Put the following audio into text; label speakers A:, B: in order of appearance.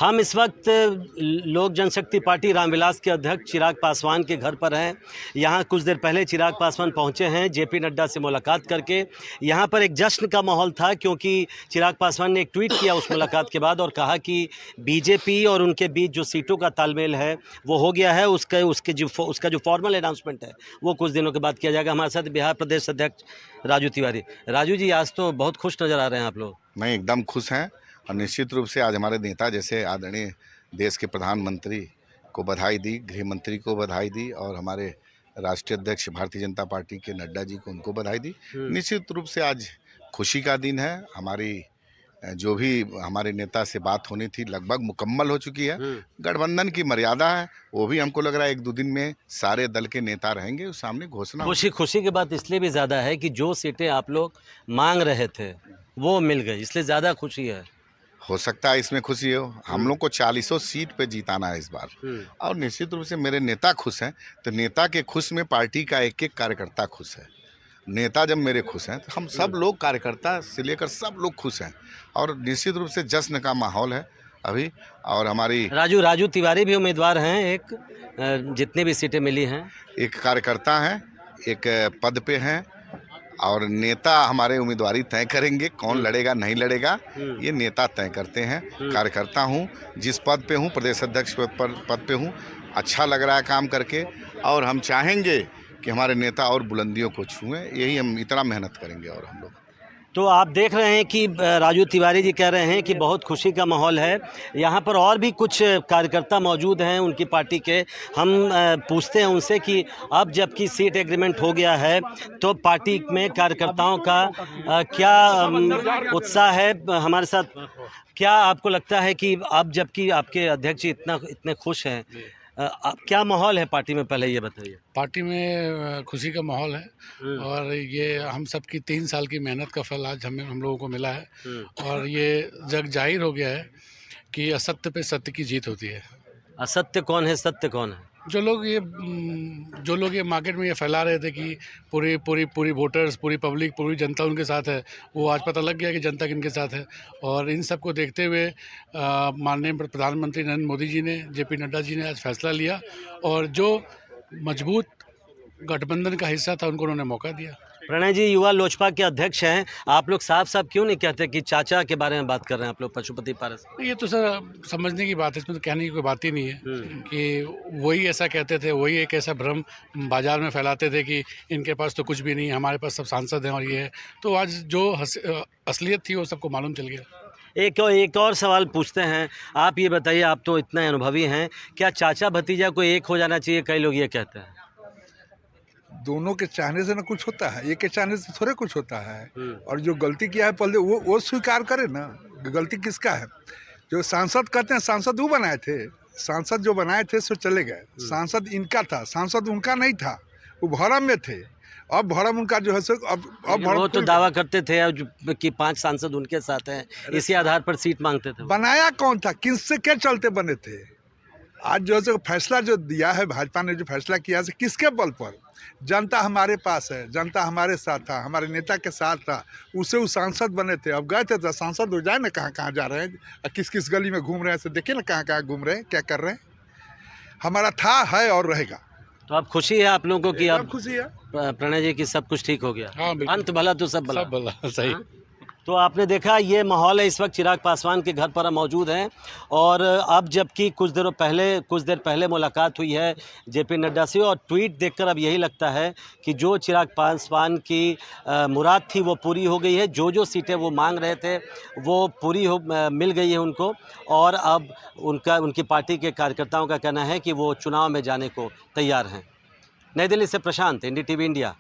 A: हम इस वक्त लोक जनशक्ति पार्टी रामविलास के अध्यक्ष चिराग पासवान के घर पर हैं। यहाँ कुछ देर पहले चिराग पासवान पहुँचे हैं जेपी नड्डा से मुलाकात करके। यहाँ पर एक जश्न का माहौल था क्योंकि चिराग पासवान ने एक ट्वीट किया उस मुलाकात के बाद और कहा कि बीजेपी और उनके बीच जो सीटों का तालमेल है वो हो गया है। उसका जो फॉर्मल अनाउंसमेंट है वो कुछ दिनों के बाद किया जाएगा। हमारे साथ बिहार प्रदेश अध्यक्ष राजू तिवारी। राजू जी, आज तो बहुत खुश नज़र आ रहे हैं आप लोग।
B: नहीं, एकदम खुश हैं और निश्चित रूप से आज हमारे नेता जैसे आदरणीय देश के प्रधानमंत्री को बधाई दी, गृह मंत्री को बधाई दी और हमारे राष्ट्रीय अध्यक्ष भारतीय जनता पार्टी के नड्डा जी को उनको बधाई दी। निश्चित रूप से आज खुशी का दिन है। हमारी जो भी हमारे नेता से बात होनी थी लगभग मुकम्मल हो चुकी है। गठबंधन की मर्यादा है, वो भी हमको लग रहा है 1-2 दिन में सारे दल के नेता रहेंगे, उस सामने घोषणा।
A: खुशी की बात इसलिए भी ज़्यादा है कि जो सीटें आप लोग मांग रहे थे वो मिल गई, इसलिए ज़्यादा खुशी है।
B: हो सकता है इसमें खुशी हो। हम लोग को 40 सीट पे जीताना है इस बार और निश्चित रूप से मेरे नेता खुश हैं, तो नेता के खुश में पार्टी का एक कार्यकर्ता खुश है। नेता जब मेरे खुश हैं तो हम सब लोग, कार्यकर्ता से लेकर सब लोग खुश हैं और निश्चित रूप से जश्न का माहौल है अभी। और हमारी
A: राजू तिवारी भी उम्मीदवार हैं, एक जितनी भी सीटें मिली हैं, एक
B: कार्यकर्ता हैं, एक पद पे हैं और नेता हमारे उम्मीदवारी तय करेंगे। कौन लड़ेगा नहीं लड़ेगा ये नेता तय करते हैं। कार्यकर्ता हूँ, जिस पद पे हूँ, प्रदेश अध्यक्ष पद पे हूँ, अच्छा लग रहा है काम करके और हम चाहेंगे कि हमारे नेता और बुलंदियों को छुएं। यही हम इतना मेहनत करेंगे। और हम लोग
A: तो आप देख रहे हैं कि राजू तिवारी जी कह रहे हैं कि बहुत खुशी का माहौल है। यहाँ पर और भी कुछ कार्यकर्ता मौजूद हैं उनकी पार्टी के। हम पूछते हैं उनसे कि अब जबकि सीट एग्रीमेंट हो गया है तो पार्टी में कार्यकर्ताओं का क्या उत्साह है। हमारे साथ क्या आपको लगता है कि अब जबकि आपके अध्यक्ष इतने खुश हैं, क्या माहौल है पार्टी में, पहले ये बताइए।
C: पार्टी में खुशी का माहौल है और ये हम सब की 3 साल की मेहनत का फल आज हम लोगों को मिला है और ये जग जाहिर हो गया है कि असत्य पे सत्य की जीत होती है।
A: असत्य कौन है, सत्य कौन है?
C: जो लोग ये मार्केट में ये फैला रहे थे कि पूरी वोटर्स, पूरी पब्लिक, पूरी जनता उनके साथ है, वो आज पता लग गया कि जनता किनके साथ है। और इन सब को देखते हुए माननीय प्रधानमंत्री नरेंद्र मोदी जी ने, जेपी नड्डा जी ने आज फैसला लिया और जो मजबूत गठबंधन का हिस्सा था उनको उन्होंने मौका दिया।
A: प्रणय जी युवा लोजपा के अध्यक्ष हैं, आप लोग साफ क्यों नहीं कहते कि चाचा के बारे में बात कर रहे हैं आप लोग, पशुपति पारस?
C: ये तो सर समझने की बात है, इसमें तो कहने की कोई बात ही नहीं है कि वही ऐसा कहते थे, वही एक ऐसा भ्रम बाजार में फैलाते थे कि इनके पास तो कुछ भी नहीं है, हमारे पास सब सांसद हैं और ये है। तो आज जो असलियत थी वो सबको मालूम चल गया।
A: एक और सवाल पूछते हैं, आप ये बताइए, आप तो इतना अनुभवी हैं, क्या चाचा भतीजा को एक हो जाना चाहिए? कई लोग ये कहते हैं।
D: दोनों के चाहने से ना कुछ होता है, एक के चाहने से थोड़े कुछ होता है। और जो गलती किया है पहले वो स्वीकार करे ना, गलती किसका है। जो सांसद कहते हैं, सांसद वो बनाए थे, सांसद जो बनाए थे सो चले गए। सांसद इनका था, सांसद उनका नहीं था, वो भरम में थे। अब भरम उनका जो है सो अब
A: वो तो दावा करते थे कि 5 सांसद उनके साथ हैं, इसी आधार पर सीट मांगते थे।
D: बनाया कौन था, किससे क्या चलते बने थे? आज जो है फैसला जो दिया है भाजपा ने, जो फैसला किया है किसके बल पर? जनता हमारे पास है, जनता हमारे साथ था, हमारे नेता के साथ था, उससे वो सांसद बने थे। अब गए थे तो सांसद हो जाए ना, कहाँ कहाँ जा रहे हैं, किस किस गली में घूम रहे हैं, से देखिए ना कहाँ कहाँ घूम रहे हैं, क्या कर रहे हैं। हमारा था, है और रहेगा।
A: तो अब खुशी है आप लोगों को कि अब
D: खुशी है
A: प्रणय जी की सब कुछ ठीक हो गया?
C: हाँ,
A: अंत भला तो सब भला।
C: सही।
A: तो आपने देखा ये माहौल है। इस वक्त चिराग पासवान के घर पर हम मौजूद हैं और अब जबकि कुछ देर पहले मुलाकात हुई है जेपी नड्डा से और ट्वीट देखकर अब यही लगता है कि जो चिराग पासवान की मुराद थी वो पूरी हो गई है। जो सीटें वो मांग रहे थे वो मिल गई है उनको और अब उनकी पार्टी के कार्यकर्ताओं का कहना है कि वो चुनाव में जाने को तैयार हैं। नई दिल्ली से प्रशांत, NDTV इंडिया।